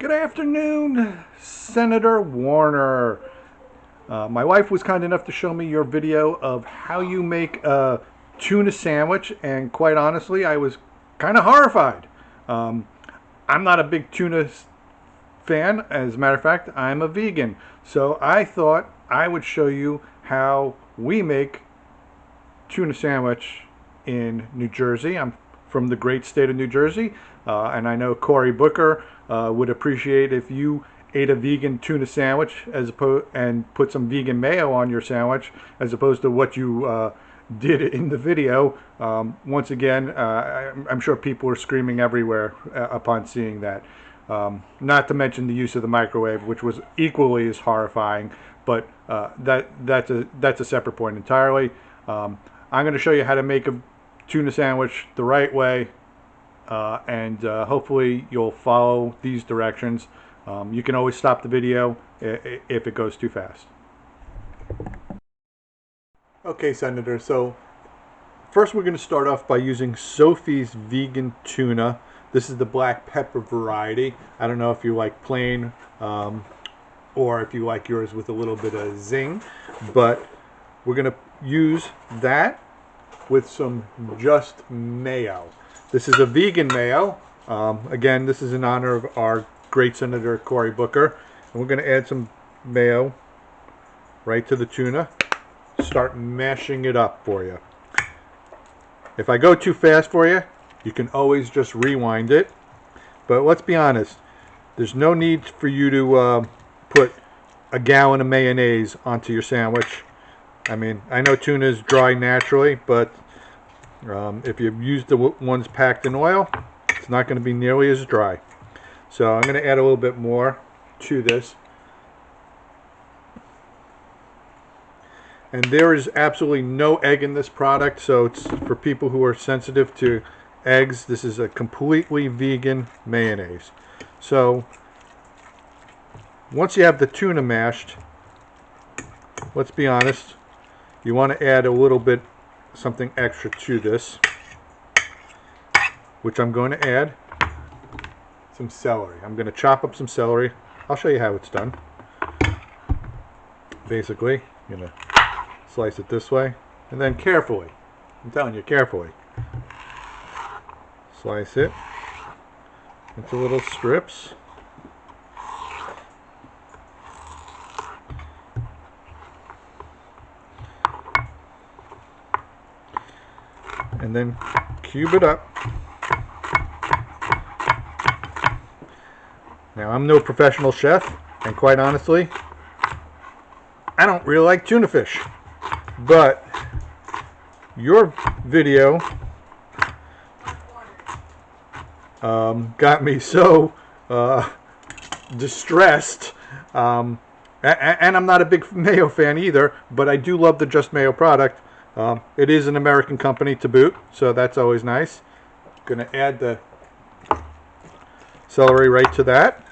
Good afternoon, Senator Warner. My wife was kind enough to show me your video of how you make a tuna sandwich, and quite honestly, I was kind of horrified. I'm not a big tuna fan. As a matter of fact, I'm a vegan. So I thought I would show you how we make tuna sandwich in New Jersey. I'm from the great state of New Jersey, and I know Cory Booker would appreciate if you ate a vegan tuna sandwich and put some vegan mayo on your sandwich, as opposed to what you did in the video. Once again, I'm sure people were screaming everywhere upon seeing that. Not to mention the use of the microwave, which was equally as horrifying, but that's a separate point entirely. I'm going to show you how to make a tuna sandwich the right way, and hopefully you'll follow these directions. You can always stop the video if it goes too fast. Okay, Senator, so first we're going to start off by using Sophie's vegan tuna. This is the black pepper variety. I don't know if you like plain or if you like yours with a little bit of zing, but we're going to use that with some just mayo. This is a vegan mayo. Again, this is in honor of our great Senator Cory Booker. And we're going to add some mayo right to the tuna. Start mashing it up for you. If I go too fast for you, you can always just rewind it. But let's be honest, there's no need for you to put a gallon of mayonnaise onto your sandwich. I mean, I know tuna is dry naturally, but if you use the ones packed in oil, it's not going to be nearly as dry. So I'm going to add a little bit more to this. And there is absolutely no egg in this product, so it's for people who are sensitive to eggs. This is a completely vegan mayonnaise. So once you have the tuna mashed, let's be honest, you want to add a little bit something extra to this, which I'm going to add some celery. I'm going to chop up some celery. I'll show you how it's done. Basically, I'm going to slice it this way, and then carefully, I'm telling you, carefully, slice it into little strips. And then cube it up. Now, I'm no professional chef, and quite honestly, I don't really like tuna fish. But your video got me so distressed, and I'm not a big mayo fan either, but I do love the Just Mayo product. It is an American company to boot, so that's always nice. Going to add the celery right to that.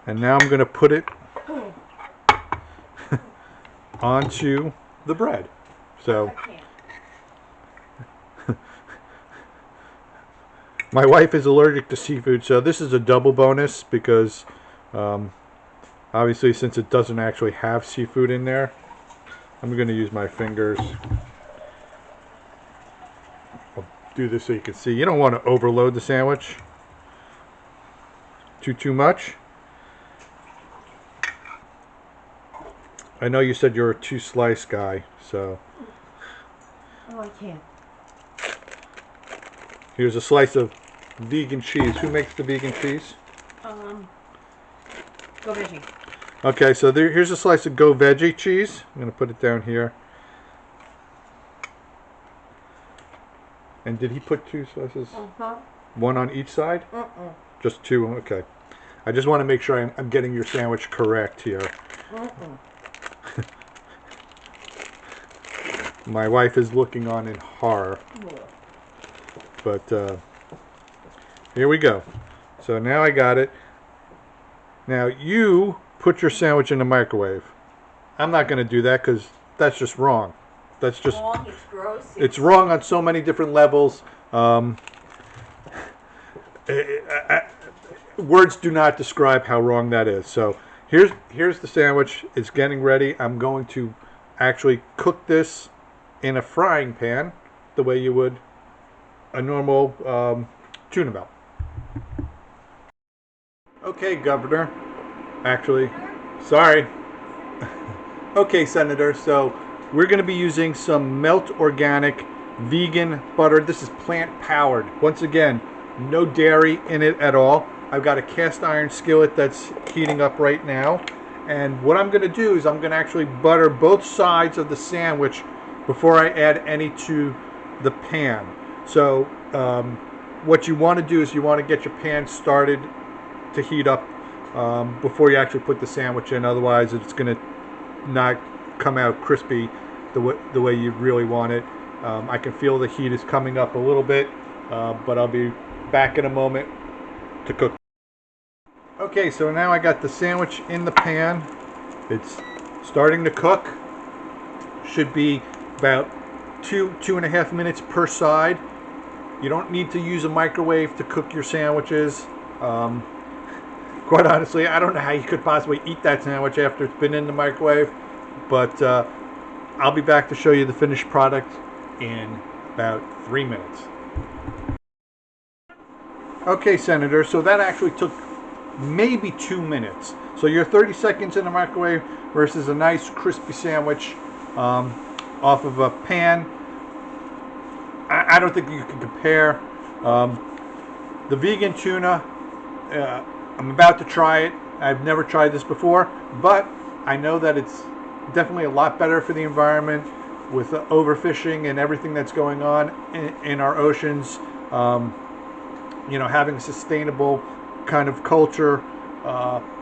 And now I'm going to put it onto the bread. So my wife is allergic to seafood, so this is a double bonus because obviously, since it doesn't actually have seafood in there, I'm going to use my fingers. I'll do this so you can see. You don't want to overload the sandwich too much. I know you said you're a 2-slice guy, so. Oh, I can't. Here's a slice of vegan cheese. Who makes the vegan cheese? Go veggie. Okay, so here's a slice of Go Veggie cheese. I'm going to put it down here. And did he put 2 slices? One on each side? Just 2, okay. I just want to make sure I'm getting your sandwich correct here. My wife is looking on in horror. But here we go. So now I got it. Now you put your sandwich in the microwave. I'm not going to do that because that's just wrong. That's just wrong. It's gross. It's wrong on so many different levels. Words do not describe how wrong that is. So here's the sandwich. It's getting ready. I'm going to actually cook this in a frying pan the way you would a normal tuna melt. Okay, Governor. Actually, sorry. Okay, Senator. So we're going to be using some Melt Organic vegan butter. This is plant powered. Once again, no dairy in it at all. I've got a cast iron skillet that's heating up right now. And what I'm going to do is I'm going to actually butter both sides of the sandwich before I add any to the pan. So what you want to do is you want to get your pan started to heat up before you actually put the sandwich in. Otherwise, it's going to not come out crispy the way you really want it. I can feel the heat is coming up a little bit, but I'll be back in a moment to cook. Okay, so now I got the sandwich in the pan. It's starting to cook. Should be about 2.5 minutes per side. You don't need to use a microwave to cook your sandwiches. Quite honestly, I don't know how you could possibly eat that sandwich after it's been in the microwave, but I'll be back to show you the finished product in about 3 minutes. Okay, Senator, so that actually took maybe 2 minutes. So you're 30 seconds in the microwave versus a nice crispy sandwich off of a pan. I don't think you can compare. The vegan tuna, I'm about to try it. I've never tried this before, but I know that it's definitely a lot better for the environment with the overfishing and everything that's going on in our oceans. Having a sustainable kind of culture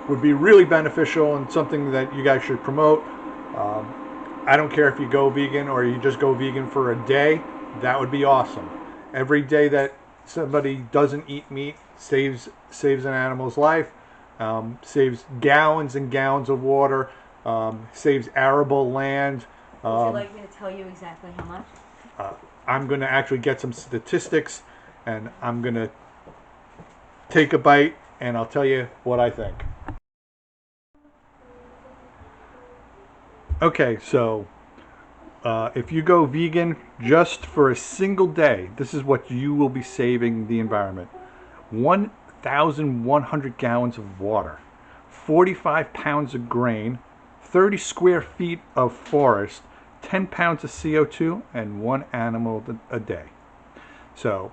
would be really beneficial and something that you guys should promote. I don't care if you go vegan or you just go vegan for a day. That would be awesome. Every day that somebody doesn't eat meat saves an animal's life, saves gallons and gallons of water, saves arable land. Would you like me to tell you exactly how much? I'm going to actually get some statistics, and I'm going to take a bite, and I'll tell you what I think. Okay, so if you go vegan just for a single day, this is what you will be saving the environment. 1,100 gallons of water, 45 pounds of grain, 30 square feet of forest, 10 pounds of CO2, and 1 animal a day. So,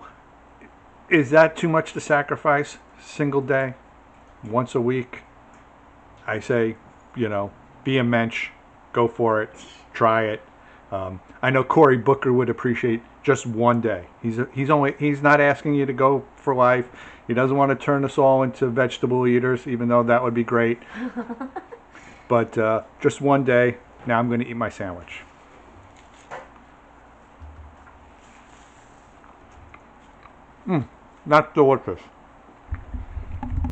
is that too much to sacrifice? Single day? Once a week? I say, be a mensch. Go for it. Try it. I know Cory Booker would appreciate just one day. He's not asking you to go for life. He doesn't want to turn us all into vegetable eaters, even though that would be great. But just one day. Now I'm going to eat my sandwich. That's delicious.